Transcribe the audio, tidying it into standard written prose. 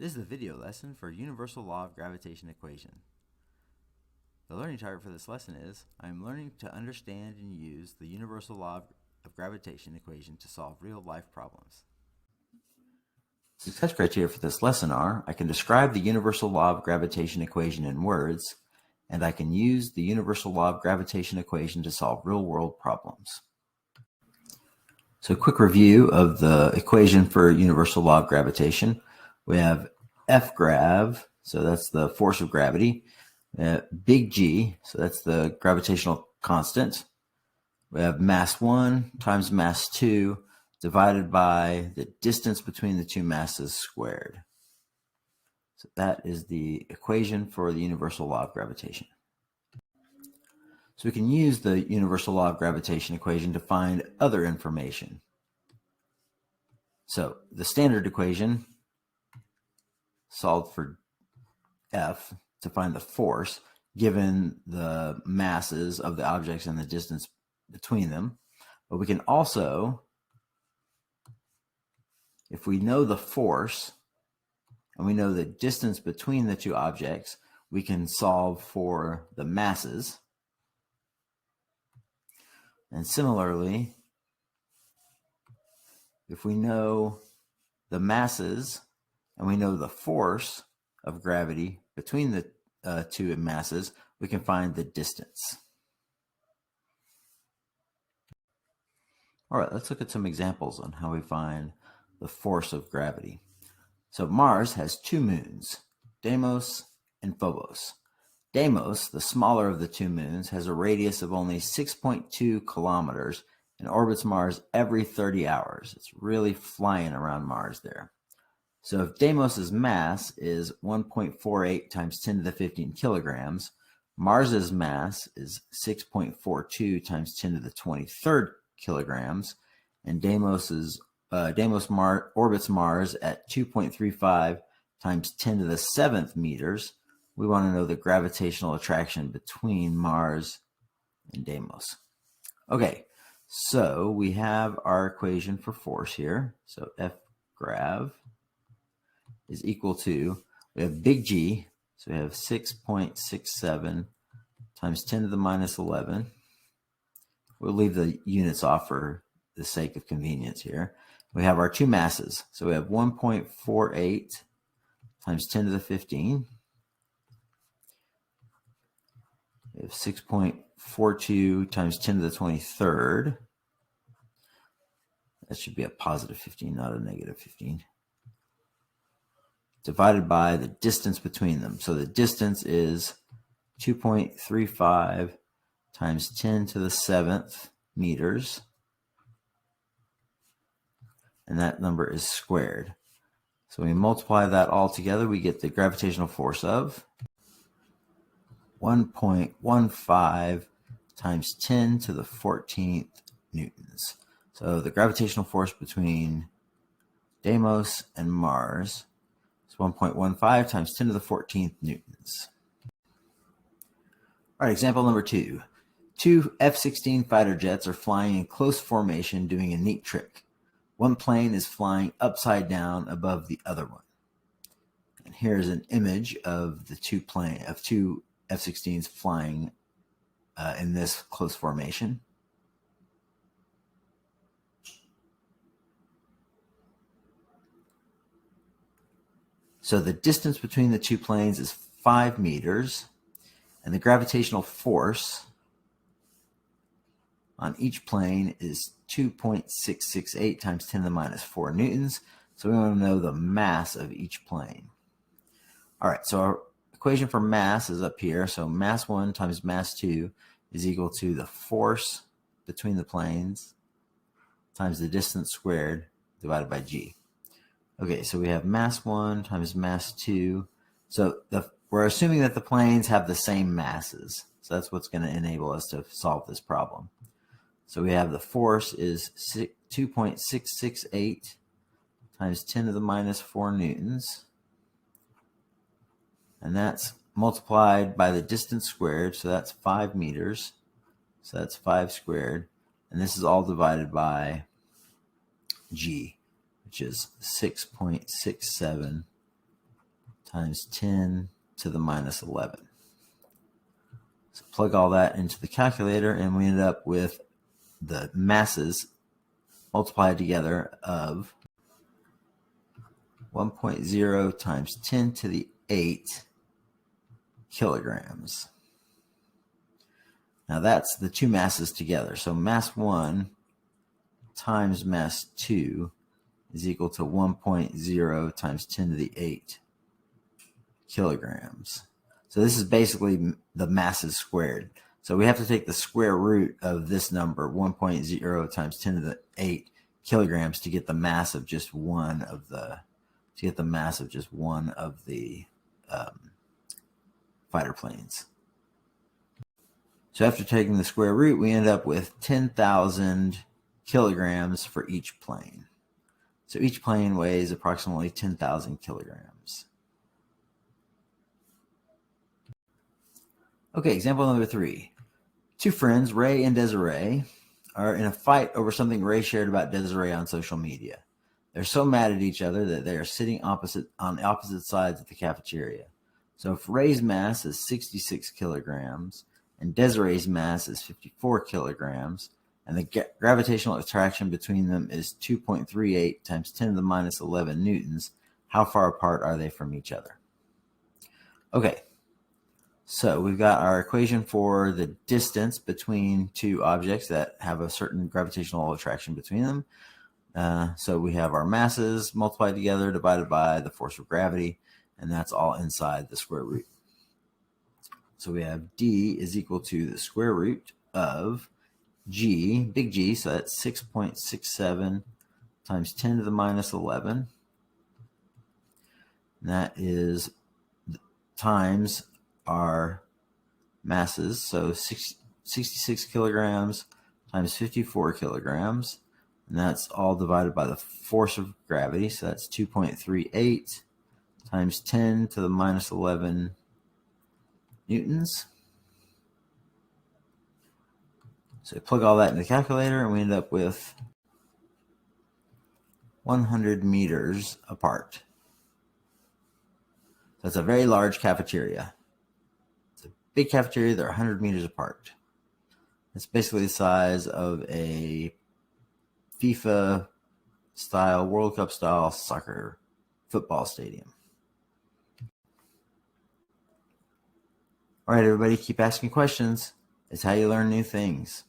This is the video lesson for Universal Law of Gravitation equation. The learning target for this lesson is, I am learning to understand and use the Universal Law of Gravitation equation to solve real-life problems. Success criteria for this lesson are, I can describe the Universal Law of Gravitation equation in words, and I can use the Universal Law of Gravitation equation to solve real-world problems. So a quick review of the equation for Universal Law of Gravitation. We have F grav, so that's the force of gravity. Big G, so that's the gravitational constant. We have mass 1 times mass 2 divided by the distance between the two masses squared. So that is the equation for the universal law of gravitation. So we can use the universal law of gravitation equation to find other information. So the standard equation solved for F to find the force given the masses of the objects and the distance between them. But we can also, if we know the force and we know the distance between the two objects, we can solve for the masses. And similarly, if we know the masses and we know the force of gravity between the two masses, we can find the distance. All right, let's look at some examples on how we find the force of gravity. So Mars has two moons, Deimos and Phobos. Deimos, the smaller of the two moons, has a radius of only 6.2 kilometers and orbits Mars every 30 hours. It's really flying around Mars there. So if Deimos's mass is 1.48 times 10 to the 15 kilograms, Mars's mass is 6.42 times 10 to the 23rd kilograms, and Deimos orbits Mars at 2.35 times 10 to the 7th meters. We want to know the gravitational attraction between Mars and Deimos. Okay, so we have our equation for force here. So F grav is equal to, we have big G, so we have 6.67 times 10 to the minus 11. We'll leave the units off for the sake of convenience here. We have our two masses, so we have 1.48 times 10 to the 15. We have 6.42 times 10 to the 23rd. That should be a positive 15, not a negative 15. Divided by the distance between them. So the distance is 2.35 times 10 to the 7th meters. And that number is squared. So we multiply that all together, we get the gravitational force of 1.15 times 10 to the 14th newtons. So the gravitational force between Deimos and Mars is 1.15 times 10 to the 14th newtons. All right, example number 2. Two F-16 fighter jets are flying in close formation doing a neat trick. One plane is flying upside down above the other one. And here's an image of the two F-16s flying in this close formation. So the distance between the two planes is 5 meters, and the gravitational force on each plane is 2.668 times 10 to the minus 4 newtons. So we want to know the mass of each plane. All right, so our equation for mass is up here. So mass 1 times mass 2 is equal to the force between the planes times the distance squared divided by g. Okay, so we have mass 1 times mass 2. So we're assuming that the planes have the same masses. So that's what's going to enable us to solve this problem. So we have the force is 2.668 times 10 to the minus 4 newtons. And that's multiplied by the distance squared, so that's 5 meters. So that's 5 squared. And this is all divided by g, which is 6.67 times 10 to the minus 11. So plug all that into the calculator, and we end up with the masses multiplied together of 1.0 times 10 to the 8 kilograms. Now that's the two masses together. So mass 1 times mass 2 is equal to 1.0 times 10 to the 8 kilograms. So this is basically the masses squared. So we have to take the square root of this number, 1.0 times 10 to the 8 kilograms, to get the mass of just one of the fighter planes. So after taking the square root, we end up with 10,000 kilograms for each plane. So each plane weighs approximately 10,000 kilograms. Okay, example number 3. Two friends, Ray and Desiree, are in a fight over something Ray shared about Desiree on social media. They're so mad at each other that they are sitting on opposite sides of the cafeteria. So if Ray's mass is 66 kilograms and Desiree's mass is 54 kilograms, and the gravitational attraction between them is 2.38 times 10 to the minus 11 newtons, how far apart are they from each other? Okay, so we've got our equation for the distance between two objects that have a certain gravitational attraction between them. So we have our masses multiplied together divided by the force of gravity, and that's all inside the square root. So we have D is equal to the square root of G, big G, so that's 6.67 times 10 to the minus 11. And that is times our masses, so 66 kilograms times 54 kilograms, and that's all divided by the force of gravity, so that's 2.38 times 10 to the minus 11 newtons. So we plug all that in the calculator, and we end up with 100 meters apart. So it's a very large cafeteria. It's a big cafeteria. They're 100 meters apart. It's basically the size of a FIFA-style, World Cup-style soccer football stadium. All right, everybody, keep asking questions. It's how you learn new things.